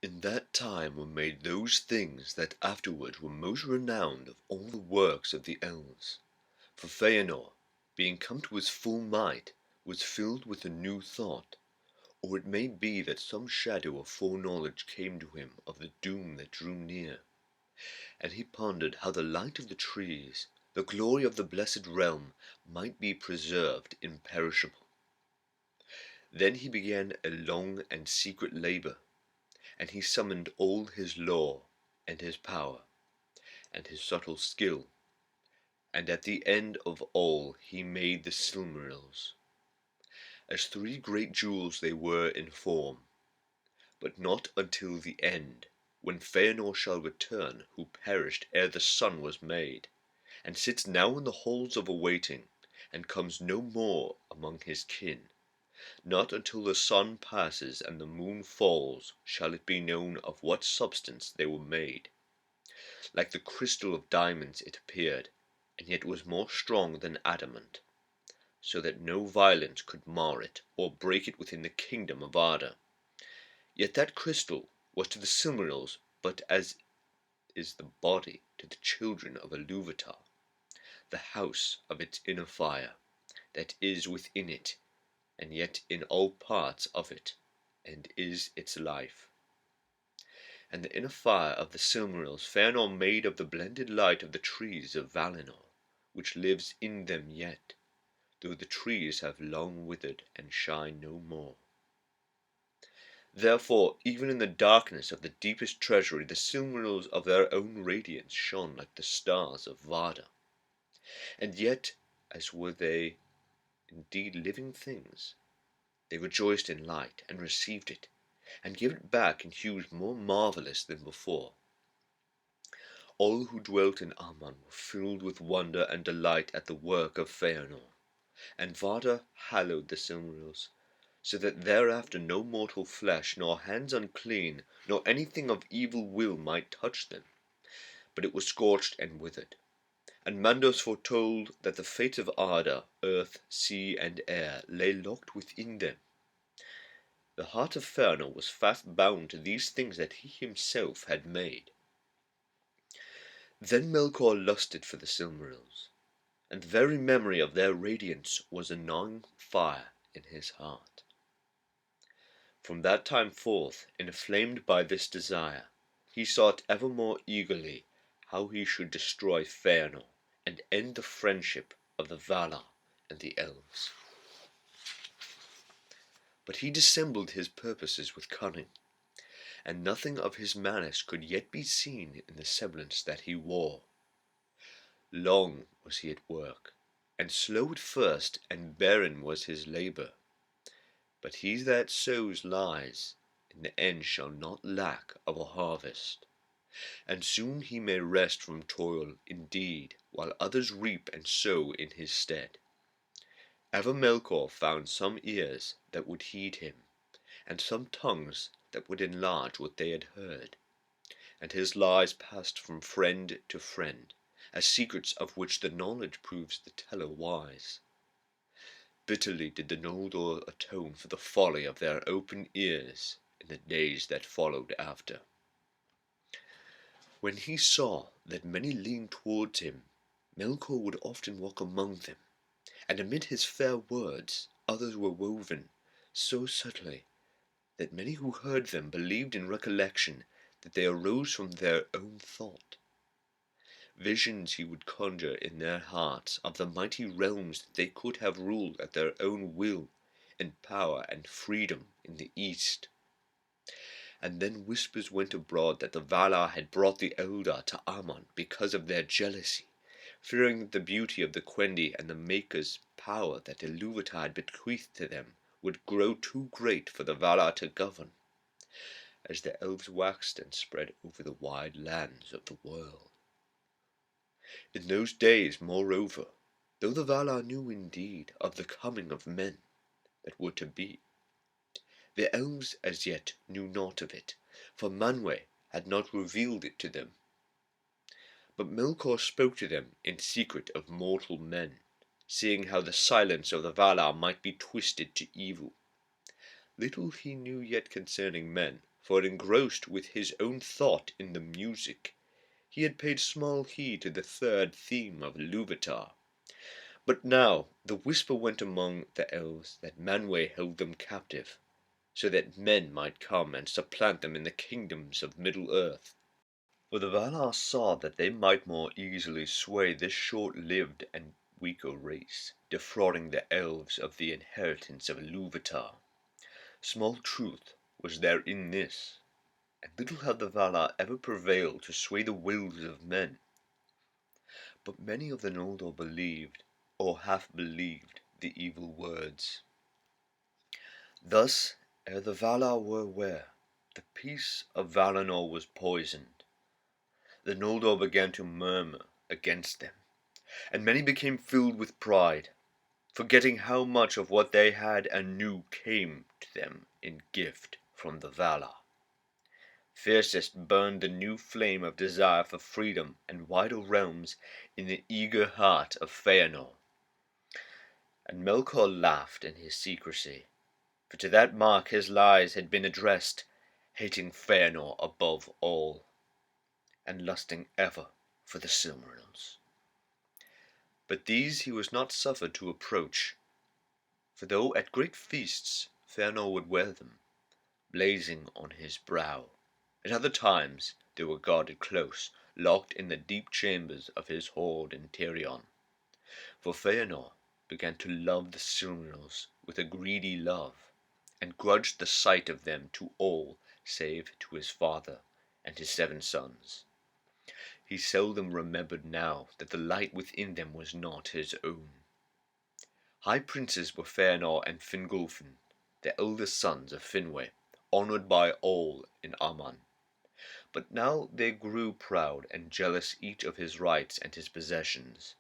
In that time were made those things that afterwards were most renowned of all the works of the elves. For Fëanor, being come to his full might, was filled with a new thought, or it may be that some shadow of foreknowledge came to him of the doom that drew near, and he pondered how the light of the trees, the glory of the blessed realm, might be preserved imperishable. Then he began a long and secret labour, and he summoned all his lore, and his power, and his subtle skill, and at the end of all he made the Silmarils. As three great jewels they were in form, but not until the end, when Fëanor shall return, who perished ere the sun was made, and sits now in the halls of awaiting, and comes no more among his kin. Not until the sun passes and the moon falls shall it be known of what substance they were made. Like the crystal of diamonds it appeared, and yet was more strong than adamant, so that no violence could mar it or break it within the kingdom of Arda. Yet that crystal was to the Silmarils but as is the body to the children of Ilúvatar, the house of its inner fire, that is within it, and yet in all parts of it, and is its life. And the inner fire of the Silmarils Fëanor made of the blended light of the trees of Valinor, which lives in them yet, though the trees have long withered and shine no more. Therefore, even in the darkness of the deepest treasury, the Silmarils of their own radiance shone like the stars of Vardar. And yet, as were they indeed living things, they rejoiced in light, and received it, and gave it back in hues more marvellous than before. All who dwelt in Aman were filled with wonder and delight at the work of Fëanor, and Vardar hallowed the Silmarils, so that thereafter no mortal flesh, nor hands unclean, nor anything of evil will might touch them, but it was scorched and withered. And Mandos foretold that the fate of Arda, earth, sea, and air, lay locked within them. The heart of Fëanor was fast bound to these things that he himself had made. Then Melkor lusted for the Silmarils, and the very memory of their radiance was a gnawing fire in his heart. From that time forth, inflamed by this desire, he sought ever more eagerly how he should destroy Fëanor, and end the friendship of the Valar and the elves. But he dissembled his purposes with cunning, and nothing of his malice could yet be seen in the semblance that he wore. Long was he at work, and slow at first, and barren was his labour. But he that sows lies, in the end shall not lack of a harvest, and soon he may rest from toil indeed, while others reap and sow in his stead. Ever Melkor found some ears that would heed him, and some tongues that would enlarge what they had heard, and his lies passed from friend to friend, as secrets of which the knowledge proves the teller wise. Bitterly did the Noldor atone for the folly of their open ears in the days that followed after. When he saw that many leaned towards him, Melkor would often walk among them, and amid his fair words others were woven so subtly that many who heard them believed in recollection that they arose from their own thought. Visions he would conjure in their hearts of the mighty realms that they could have ruled at their own will, and power and freedom in the east. And then whispers went abroad that the Valar had brought the Eldar to Aman because of their jealousy, fearing that the beauty of the Quendi and the Maker's power that Ilúvatar had bequeathed to them would grow too great for the Valar to govern, as the elves waxed and spread over the wide lands of the world. In those days, moreover, though the Valar knew indeed of the coming of men that were to be, the elves as yet knew naught of it, for Manwë had not revealed it to them. But Melkor spoke to them in secret of mortal men, seeing how the silence of the Valar might be twisted to evil. Little he knew yet concerning men, for engrossed with his own thought in the music, he had paid small heed to the third theme of Ilúvatar. But now the whisper went among the elves that Manwë held them captive, so that men might come and supplant them in the kingdoms of Middle-earth. For the Valar saw that they might more easily sway this short-lived and weaker race, defrauding the elves of the inheritance of Ilúvatar. Small truth was there in this, and little had the Valar ever prevailed to sway the wills of men. But many of the Noldor believed, or half believed, the evil words. Thus, ere the Valar were aware, the peace of Valinor was poisoned. The Noldor began to murmur against them, and many became filled with pride, forgetting how much of what they had and knew came to them in gift from the Valar. Fiercest burned the new flame of desire for freedom and wider realms in the eager heart of Fëanor. And Melkor laughed in his secrecy, for to that mark his lies had been addressed, hating Fëanor above all, and lusting ever for the Silmarils. But these he was not suffered to approach, for though at great feasts Fëanor would wear them, blazing on his brow, at other times they were guarded close, locked in the deep chambers of his hoard in Tirion. For Fëanor began to love the Silmarils with a greedy love, and grudged the sight of them to all save to his father and his 7 sons. He seldom remembered now that the light within them was not his own. High princes were Fëanor and Fingolfin, the eldest sons of Finwë, honoured by all in Aman. But now they grew proud and jealous each of his rights and his possessions.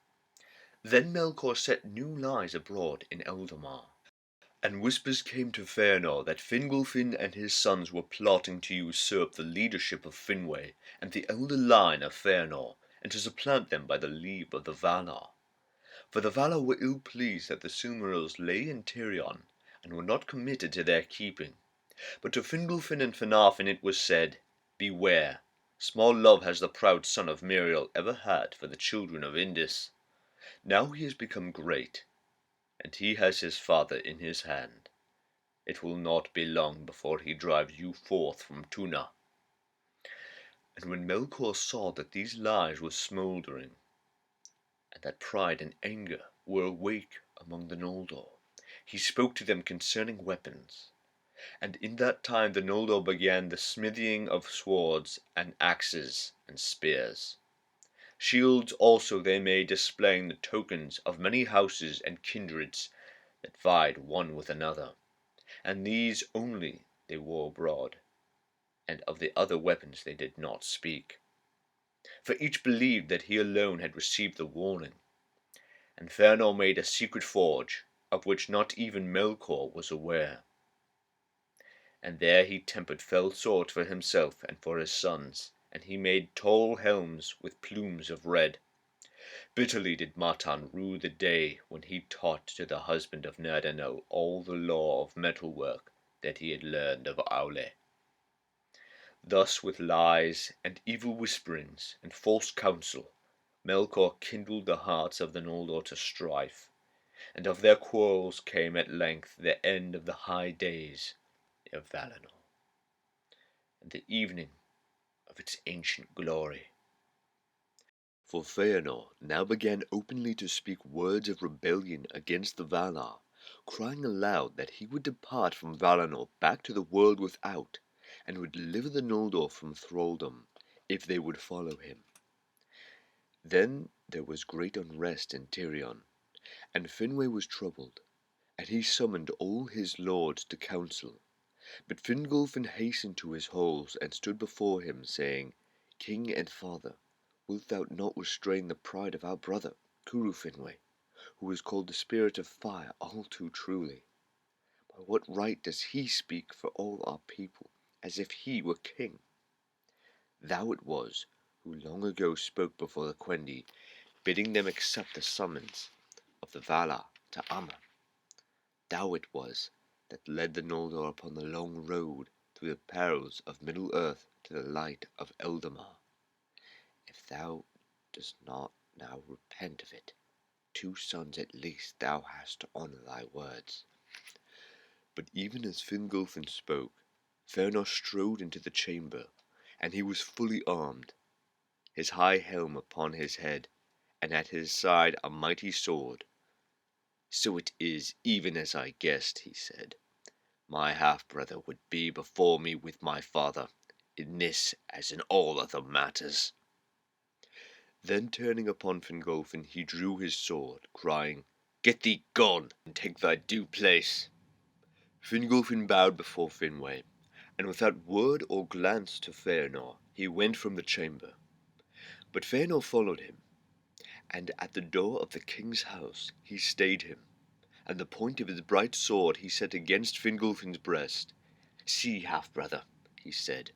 Then Melkor set new lies abroad in Eldamar, and whispers came to Fëanor that Fingolfin and his sons were plotting to usurp the leadership of Finwë and the elder line of Fëanor, and to supplant them by the leave of the Valar. For the Valar were ill pleased that the Silmarils lay in Tirion, and were not committed to their keeping. But to Fingolfin and Finarfin it was said, Beware, small love has the proud son of Miriel ever had for the children of Indis. Now he has become great, and he has his father in his hand. It will not be long before he drives you forth from Tuna. And when Melkor saw that these lies were smouldering, and that pride and anger were awake among the Noldor, he spoke to them concerning weapons. And in that time the Noldor began the smithying of swords and axes and spears. Shields also they made, displaying the tokens of many houses and kindreds that vied one with another, and these only they wore abroad, and of the other weapons they did not speak. For each believed that he alone had received the warning, and Fëanor made a secret forge, of which not even Melkor was aware. And there he tempered fell swords for himself and for his sons, and he made tall helms with plumes of red. Bitterly did Matan rue the day when he taught to the husband of Nerdanel all the law of metalwork that he had learned of Aule. Thus with lies and evil whisperings and false counsel, Melkor kindled the hearts of the Noldor to strife, and of their quarrels came at length the end of the high days of Valinor, and the evening of its ancient glory. For Fëanor now began openly to speak words of rebellion against the Valar, crying aloud that he would depart from Valinor back to the world without, and would deliver the Noldor from thraldom, if they would follow him. Then there was great unrest in Tirion, and Finwë was troubled, and he summoned all his lords to council. But Fingolfin hastened to his halls and stood before him, saying, King and father, wilt thou not restrain the pride of our brother, Finwë, who is called the Spirit of Fire all too truly? By what right does he speak for all our people, as if he were king? Thou it was who long ago spoke before the Quendi, bidding them accept the summons of the Valar to Aman. Thou it was that led the Noldor upon the long road through through the perils of Middle-earth to the light of Eldamar. If thou dost not now repent of it, 2 sons at least thou hast to honour thy words." But even as Fingolfin spoke, Fëanor strode into the chamber, and he was fully armed, his high helm upon his head, and at his side a mighty sword. "So it is even as I guessed," he said. "My half-brother would be before me with my father, in this as in all other matters." Then turning upon Fingolfin, he drew his sword, crying, "Get thee gone, and take thy due place." Fingolfin bowed before Finwë, and without word or glance to Fëanor, he went from the chamber. But Fëanor followed him, and at the door of the king's house he stayed him, and the point of his bright sword he set against Fingolfin's breast. "See, half-brother," he said,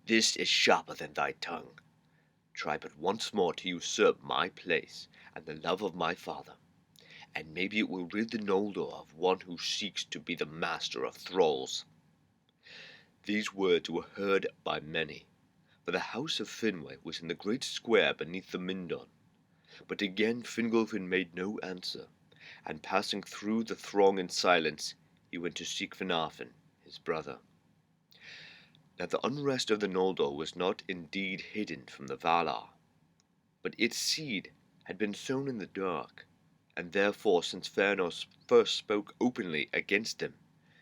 "this is sharper than thy tongue. Try but once more to usurp my place and the love of my father, and maybe it will rid the Noldor of one who seeks to be the master of thralls." These words were heard by many, for the house of Finwë was in the great square beneath the Mindon. But again Fingolfin made no answer, and passing through the throng in silence, he went to seek Finarfin, his brother. Now the unrest of the Noldor was not indeed hidden from the Valar, but its seed had been sown in the dark, and therefore since Fëanor first spoke openly against him,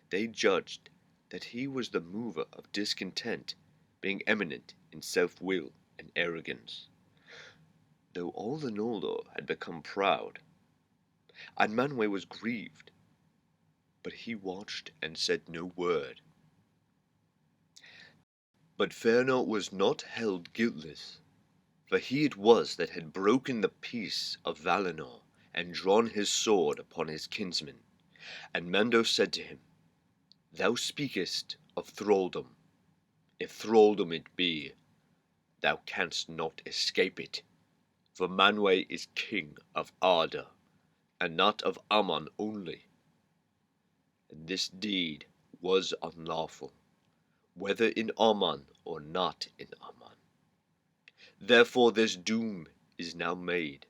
they judged that he was the mover of discontent, being eminent in self-will and arrogance. Though all the Noldor had become proud, and Manwë was grieved, but he watched and said no word. But Fëanor was not held guiltless, for he it was that had broken the peace of Valinor and drawn his sword upon his kinsmen. And Mando said to him, "Thou speakest of thraldom. If thraldom it be, thou canst not escape it, for Manwë is king of Arda, and not of Aman only. And this deed was unlawful, whether in Aman or not in Aman. Therefore this doom is now made.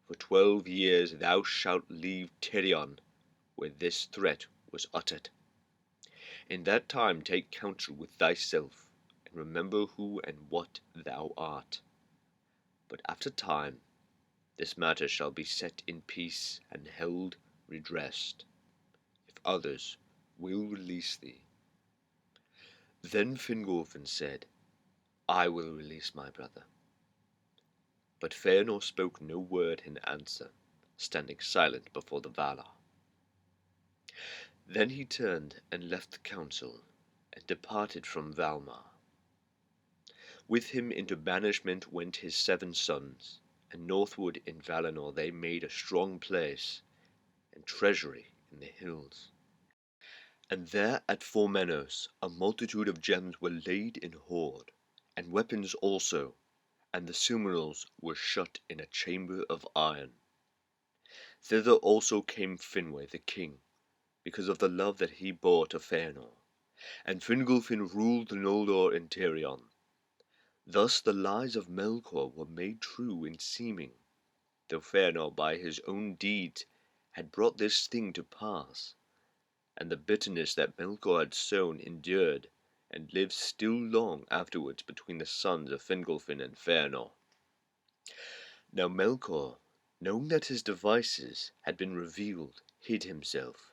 For 12 years thou shalt leave Tirion, where this threat was uttered. In that time take counsel with thyself, and remember who and what thou art. But after time, this matter shall be set in peace and held redressed, if others will release thee." Then Fingolfin said, "I will release my brother." But Fëanor spoke no word in answer, standing silent before the Valar. Then he turned and left the council, and departed from Valmar. With him into banishment went his 7 sons, and northward in Valinor they made a strong place, and treasury in the hills. And there at Formenos a multitude of gems were laid in hoard, and weapons also, and the Silmarils were shut in a chamber of iron. Thither also came Finwë the king, because of the love that he bore to Fëanor, and Fingolfin ruled the Noldor in Tirion. Thus the lies of Melkor were made true in seeming, though Fëanor by his own deeds had brought this thing to pass, and the bitterness that Melkor had sown endured, and lived still long afterwards between the sons of Fingolfin and Fëanor. Now Melkor, knowing that his devices had been revealed, hid himself,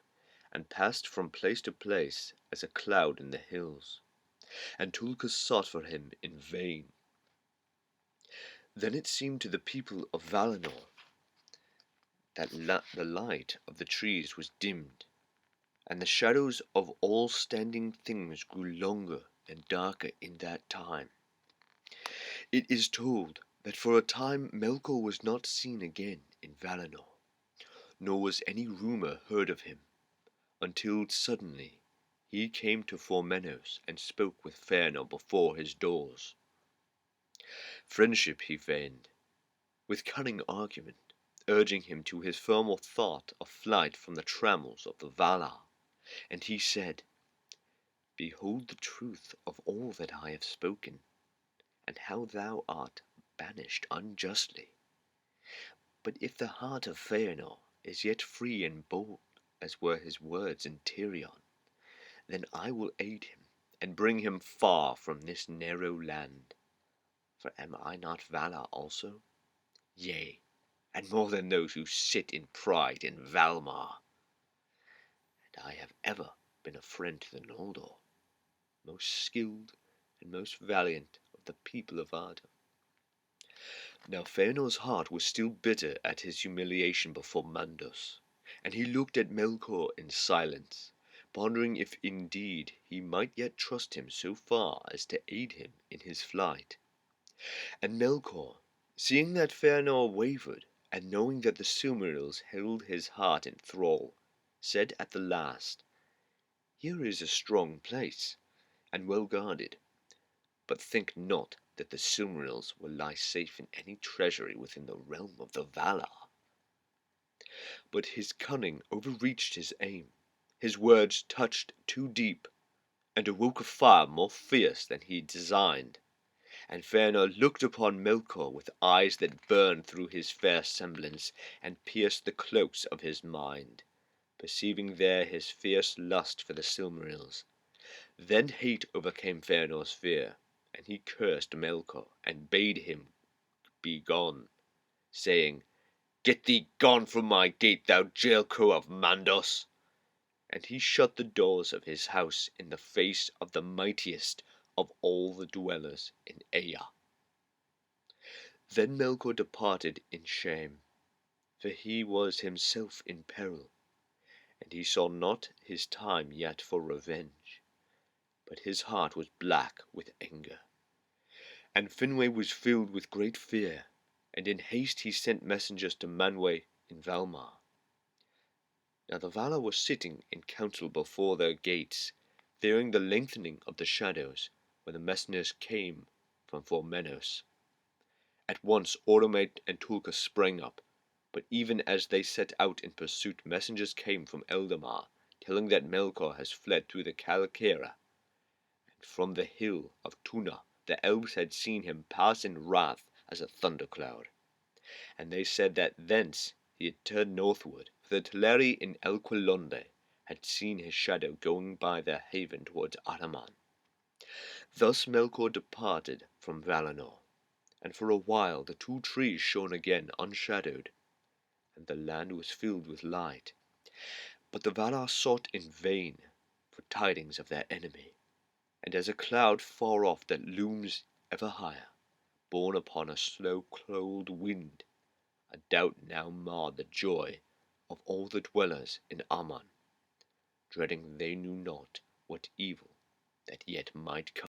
and passed from place to place as a cloud in the hills, and Tulkas sought for him in vain. Then it seemed to the people of Valinor that the light of the trees was dimmed, and the shadows of all standing things grew longer and darker in that time. It is told that for a time Melkor was not seen again in Valinor, nor was any rumour heard of him, until suddenly he came to Formenos and spoke with Fëanor before his doors. Friendship he feigned, with cunning argument, urging him to his former thought of flight from the trammels of the Valar, and he said, Behold the truth of all that I have spoken, and how thou art banished unjustly. But if the heart of Fëanor is yet free and bold, as were his words in Tirion, then I will aid him, and bring him far from this narrow land. For am I not Valar also? Yea, and more than those who sit in pride in Valmar. And I have ever been a friend to the Noldor, most skilled and most valiant of the people of Arda. Now Fëanor's heart was still bitter at his humiliation before Mandos, and he looked at Melkor in silence, pondering if indeed he might yet trust him so far as to aid him in his flight. And Melkor, seeing that Fëanor wavered, and knowing that the Silmarils held his heart in thrall, said at the last, "Here is a strong place, and well guarded, but think not that the Silmarils will lie safe in any treasury within the realm of the Valar." But his cunning overreached his aim, his words touched too deep, and awoke a fire more fierce than he designed. And Fëanor looked upon Melkor with eyes that burned through his fair semblance, and pierced the cloaks of his mind, perceiving there his fierce lust for the Silmarils. Then hate overcame Fëanor's fear, and he cursed Melkor, and bade him be gone, saying, "Get thee gone from my gate, thou jailcrow of Mandos." And he shut the doors of his house in the face of the mightiest of all the dwellers in Ea. Then Melkor departed in shame, for he was himself in peril, and he saw not his time yet for revenge, but his heart was black with anger. And Finwë was filled with great fear, and in haste he sent messengers to Manwë in Valmar. Now the Valar were sitting in council before their gates, fearing the lengthening of the shadows, when the messengers came from Formenos. At once Oromate and Tulkas sprang up, but even as they set out in pursuit, messengers came from Eldamar, telling that Melkor has fled through the Calcaira, and from the hill of Tuna the elves had seen him pass in wrath as a thundercloud. And they said that thence he had turned northward, for the Teleri in Elquilonde had seen his shadow going by their haven towards Ahriman. Thus Melkor departed from Valinor, and for a while the two trees shone again unshadowed, and the land was filled with light. But the Valar sought in vain for tidings of their enemy, and as a cloud far off that looms ever higher, borne upon a slow cold wind, a doubt now marred the joy of all the dwellers in Aman, dreading they knew not what evil that yet might come.